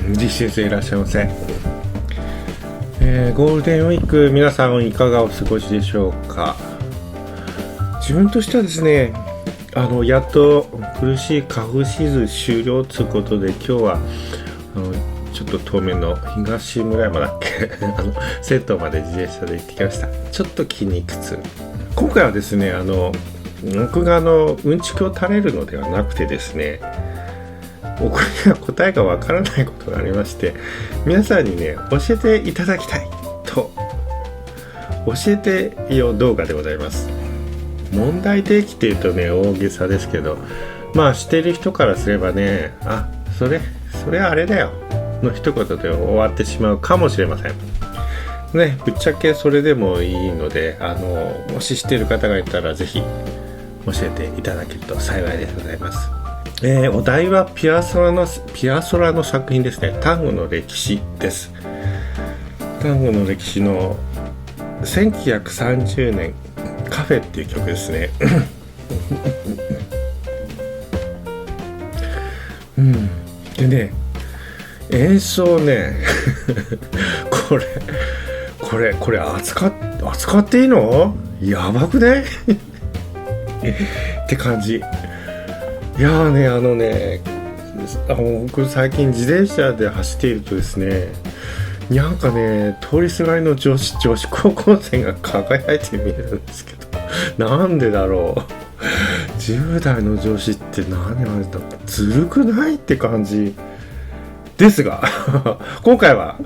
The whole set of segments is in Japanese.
実習生いらっしゃいませ。ゴールデンウィーク皆さんいかがお過ごしでしょうか。自分としてはですね、やっと苦しい花粉シーズン終了ということで、今日はちょっと遠めの東村山だっけ銭湯まで自転車で行ってきました。ちょっと筋肉痛。今回はですね、僕がうんちくを垂れるのではなくてですね、僕には答えがわからないことがありまして、皆さんにね教えていただきたいと、教えてよ動画でございます。問題提起っていうとね大げさですけど、まあしてる人からすればね、それあれだよの一言で終わってしまうかもしれませんね。ぶっちゃけそれでもいいので、もし知っている方がいたらぜひ教えていただけると幸いでございます。お題はピアソラの作品ですね。タンゴの歴史です。タンゴの歴史の1930年カフェっていう曲ですねでね、演奏ねこれ扱っていいの？やばくねって感じ。いやーね、僕最近自転車で走っているとですね、なんかね通りすがりの女子高校生が輝いて見えるんですけど、なんでだろう。10代の女子って何あれだ、ずるくないって感じですが今回は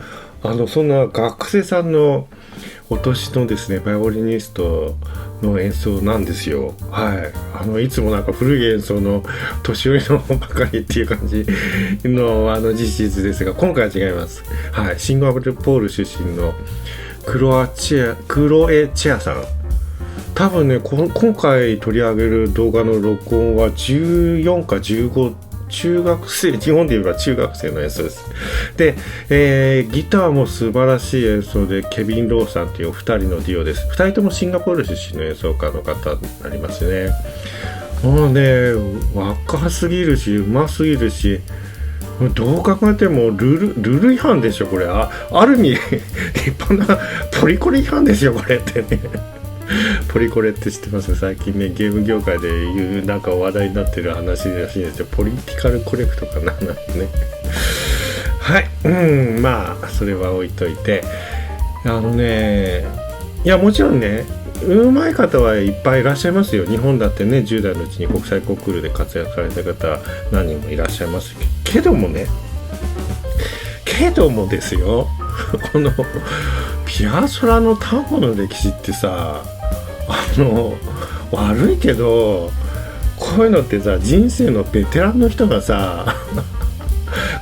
そんな学生さんのお年のですねバイオリニストの演奏なんですよ。いつもなんか古い演奏の年寄りのばかりっていう感じの事実ですが、今回は違います。シンガポール出身のクロエチェアさん。多分ね今回取り上げる動画の録音は14か15、中学生、日本で言えば中学生の演奏です。で、ギターも素晴らしい演奏で、ケビン・ローさんというお二人のデュオです。二人ともシンガポール出身の演奏家の方になりますね。もうね、若すぎるし、うますぎるし、どう考えてもルール違反でしょ、これ。ある意味、立派なポリコレ違反ですよ、これってね。ポリコレって知ってます？最近ねゲーム業界でいうなんか話題になってる話らしいんですよ。ポリティカルコレクトかなんてね。まあそれは置いといて、いやもちろんね上手い方はいっぱいいらっしゃいますよ。日本だってね10代のうちに国際コンクールで活躍された方何人もいらっしゃいますけどもですよこのピアソラのタンゴの歴史ってさ、悪いけどこういうのってさ、人生のベテランの人がさ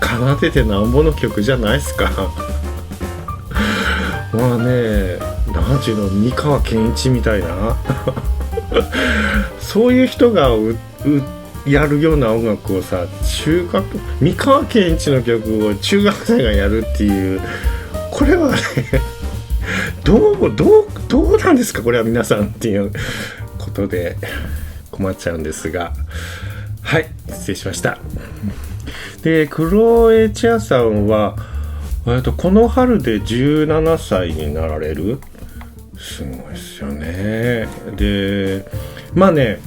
奏でてなんぼの曲じゃないっすかまあね、なんちゅうの、三河健一みたいなそういう人がやるような音楽をさ、三河健一の曲を中学生がやるっていう、これはねどうなんですかこれは皆さんっていうことで困っちゃうんですが、失礼しました。でクロエチアさんはこの春で17歳になられる。すごいですよね。でまあね、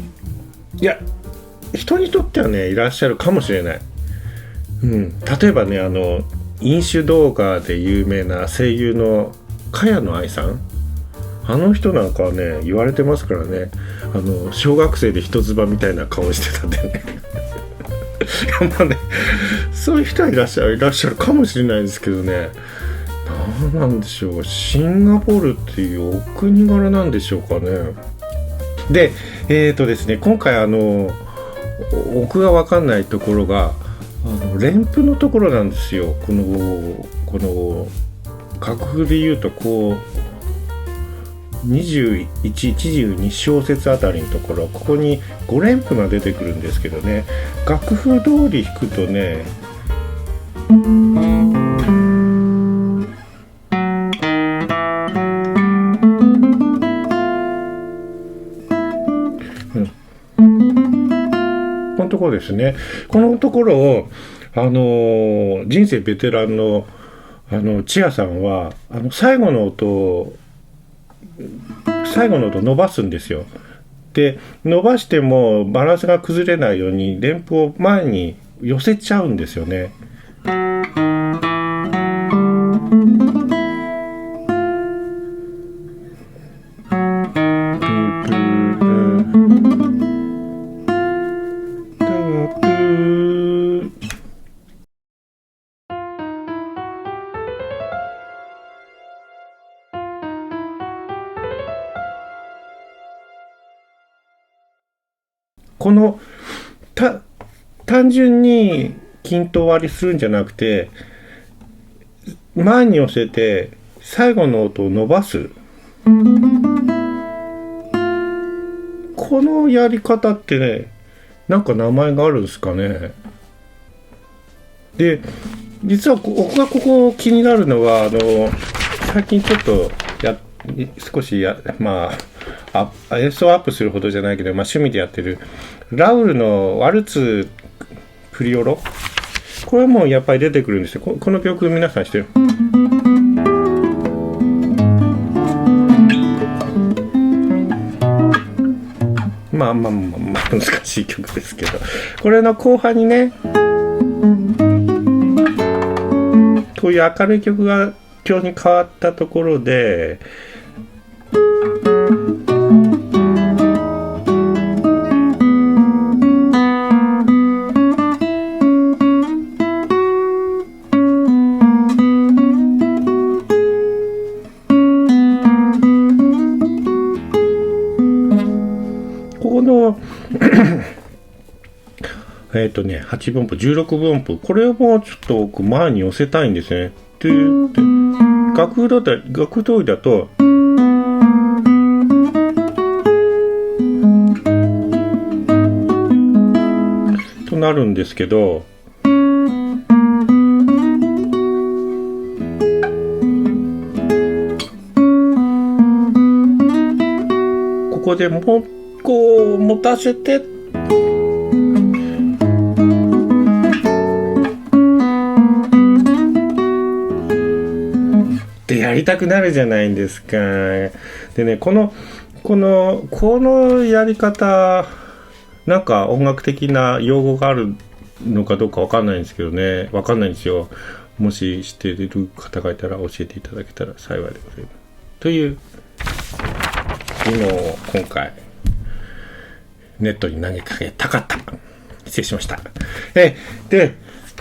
いや人にとってはねいらっしゃるかもしれない。例えばね飲酒動画で有名な声優の茅野愛さん、あの人なんかはね言われてますからね、小学生で人妻みたいな顔してたんでねまあね、そういう人はいらっしゃるかもしれないですけどね、何なんでしょう、シンガポールっていうお国柄なんでしょうかね。でですね、今回僕が分かんないところが連符のところなんですよ。この楽譜で言うとこう21、22小節あたりのところ、ここに5連符が出てくるんですけどね、楽譜通り弾くとね、このところですね。このところを人生ベテランの千谷さんは最後の音を伸ばすんですよ。で伸ばしてもバランスが崩れないように連符を前に寄せちゃうんですよね。この単純に均等割りするんじゃなくて、前に寄せて最後の音を伸ばす、このやり方ってね、なんか名前があるんですかね。で実は僕がここ気になるのは最近ちょっと少し演奏アップするほどじゃないけど、趣味でやってるラウルのワルツプリオロ、これもやっぱり出てくるんですよ。この曲皆さん知ってる？難しい曲ですけど、これの後半にね、こういう明るい曲が今日に変わったところで、この8分音符、16分音符、これをもうちょっと奥前に寄せたいんですね。楽譜通りだととなるんですけど、ここでもこう持たせてってやりたくなるじゃないですか。でね、このやり方、なんか音楽的な用語があるのかどうかわかんないんですけどね、わかんないんですよ。もし知っている方がいたら教えていただけたら幸いでございます。というのを今回ネットに投げかけたかった。失礼しました。で、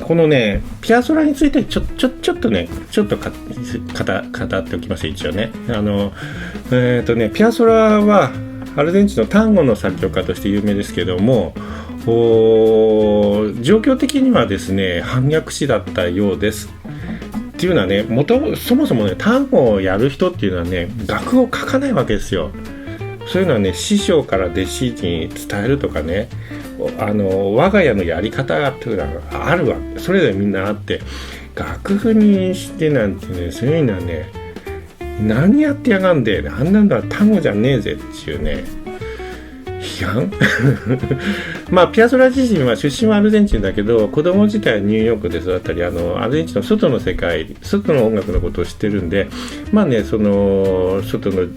このね、ピアソラについてちょっと語っておきます、一応ね。ピアソラはアルゼンチンの単語の作曲家として有名ですけども、状況的にはですね、反逆師だったようです。っていうのはね、そもそもね、単語をやる人っていうのはね、楽を書かないわけですよ。そういうのはね、師匠から弟子に伝えるとかね、我が家のやり方っていうのがあるわけ。それでみんなあって、楽譜にしてなんてね、そういうのはね、何やってやがんで、あんなんだ単語じゃねえぜっていうね、批判ピアソラ自身は出身はアルゼンチンだけど、子供自体はニューヨークで育ったり、アルゼンチンの外の世界、外の音楽のことを知ってるんで、その外の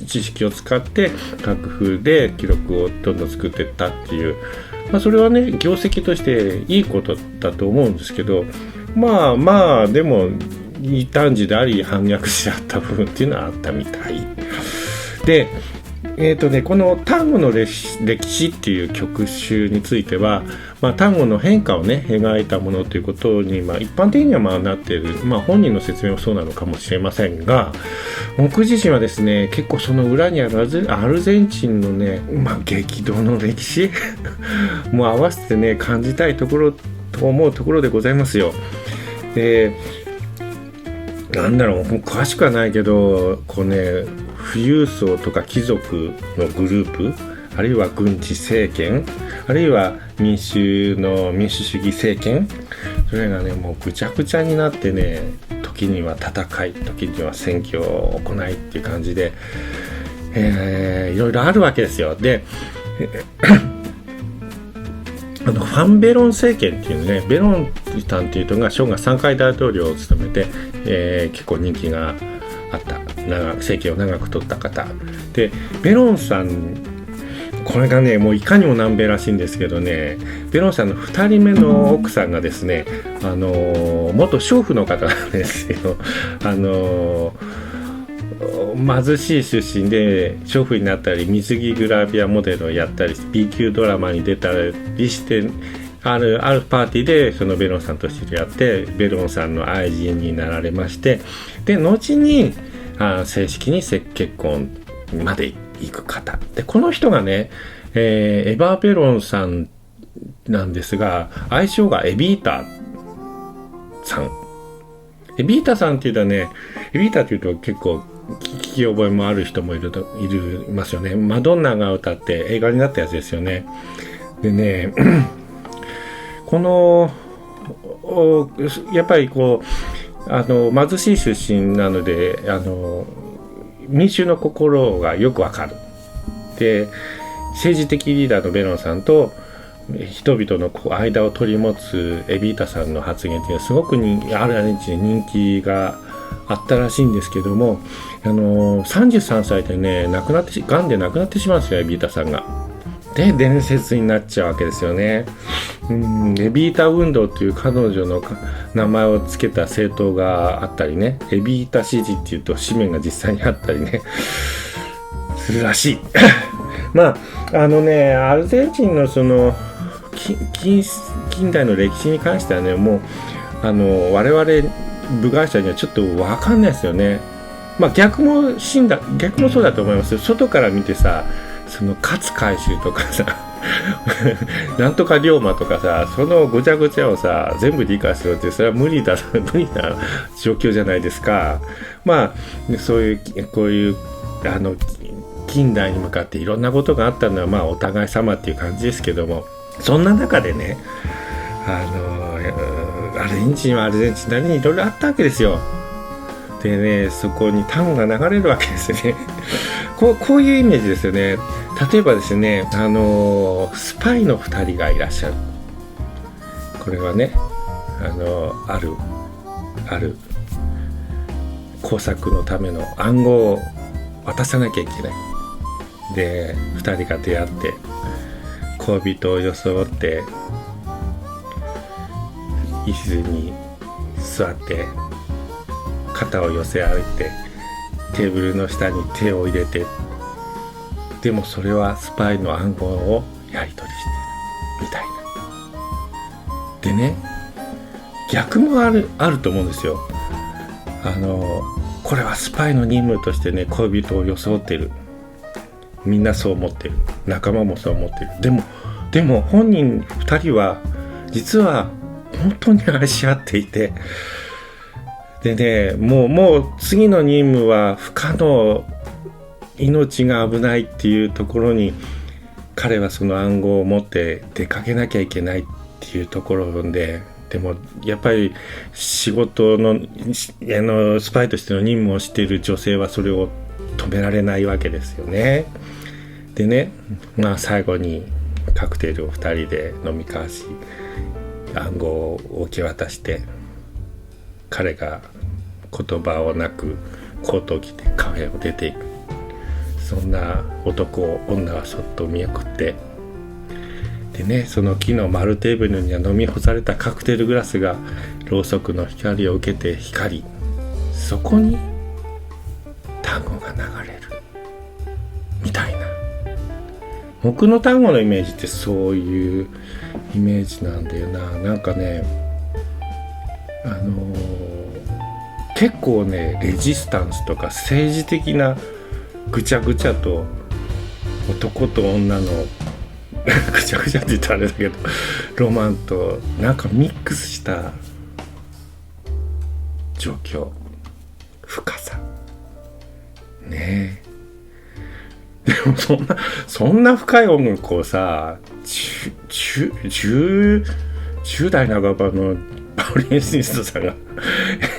知識を使って楽譜で記録をどんどん作っていったっていう、それはね、業績としていいことだと思うんですけど、でも異端児であり反逆しあった部分っていうのはあったみたいで、この単語の歴史っていう曲集については、単語の変化をね描いたものということに、一般的にはなっている、本人の説明もそうなのかもしれませんが、僕自身はですね、結構その裏にあるアルゼンチンのね、激動の歴史も合わせてね感じたいところと思うところでございますよ。詳しくはないけど、富裕層とか貴族のグループ、あるいは軍事政権、あるいは民主主義政権、それがねもうぐちゃぐちゃになってね、時には戦い、時には選挙を行いっていう感じで、いろいろあるわけですよ。でファン・ベロン政権っていうね、ベロンってさんっていう人が生涯3回大統領を務めて、結構人気があった政権を長く取った方で、ベロンさん、これがねもういかにも南米らしいんですけどね、ベロンさんの2人目の奥さんがですね、元娼婦の方なんですよ。貧しい出身で娼婦になったり水着グラビアモデルをやったり B 級ドラマに出たりして、あるパーティーでそのベロンさんと知り合って、ベロンさんの愛人になられまして、で後に正式に結婚まで行く方で、この人がね、エヴァ・ベロンさんなんですが、愛称がエビータさん。エビータさんっていうとね、エビータっていうと結構聞き覚えもある人もいますよね。マドンナが歌って映画になったやつですよね。でねこのやっぱりこう貧しい出身なので民衆の心がよくわかる。で政治的リーダーのベロンさんと人々の間を取り持つエビータさんの発言っていうのはすごくアルゼンチンで人気があったらしいんですけども、33歳でねがんで亡くなってしまうんですよ、エビータさんが。で伝説になっちゃうわけですよね。エビータ運動という彼女の名前を付けた政党があったりね、エビータ支持っていうと紙面が実際にあったりねするらしいまあアルゼンチンのその近代の歴史に関してはね、もう我々部外者にはちょっと分かんないですよね。まあ逆もそうだと思いますよ。外から見てさ、その勝海舟とかさなんとか龍馬とかさ、そのごちゃごちゃをさ全部理解するって、それは無理な状況じゃないですか。まあこういう近代に向かっていろんなことがあったのはまあお互い様っていう感じですけども、そんな中でねアルゼンチンはアルゼンチンなりにいろいろあったわけですよ。でね、そこにタンゴが流れるわけですよねこういうイメージですよね。例えばですね、スパイの2人がいらっしゃる。これはねある工作のための暗号を渡さなきゃいけない。で2人が出会って恋人を装って椅子に座って肩を寄せ合ってテーブルの下に手を入れて、でもそれはスパイの暗号をやり取りしてるみたいな。でね、逆もあると思うんですよ。これはスパイの任務としてね、恋人を装ってる。みんなそう思ってる。仲間もそう思ってる。でも本人2人は実は本当に愛し合っていて、でね、もう次の任務は不可能、命が危ないっていうところに彼はその暗号を持って出かけなきゃいけないっていうところで、でもやっぱり仕事のスパイとしての任務をしている女性はそれを止められないわけですよね。でね、まあ最後にカクテルを2人で飲み交わし暗号を受け渡して、彼が言葉をなくコートを着てカフェを出ていく。そんな男を女はそっと見送って、でね、その木の丸テーブルには飲み干されたカクテルグラスがろうそくの光を受けて光り、そこに単語が流れるみたいな。僕の単語のイメージってそういうイメージなんだよな。なんかね、結構ねレジスタンスとか政治的なぐちゃぐちゃと男と女のぐちゃぐちゃって言ったらあれだけどロマンとなんかミックスした状況、深さねえ。でもそんな深い音楽をさ10代半ばのバイオリニストさんが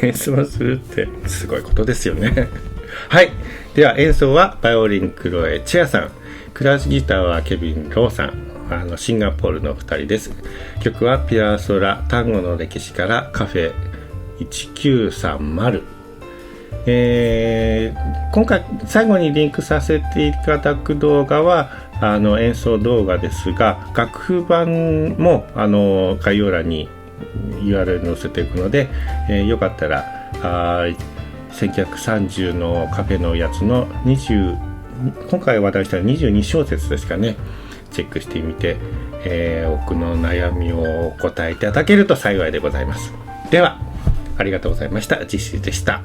演奏するってすごいことですよね。はい、では演奏はバイオリンクロエチェアさん、クラシックギターはケビン・ローさん、シンガポールの2人です。曲はピアソラ単語の歴史からカフェ1930。今回最後にリンクさせていただく動画は演奏動画ですが、楽譜版も概要欄に URL 載せていくので、よかったら1930のカフェのやつの今回話題した22小節ですかね、チェックしてみて、奥の悩みをお答えいただけると幸いでございます。ではありがとうございました。実施でした。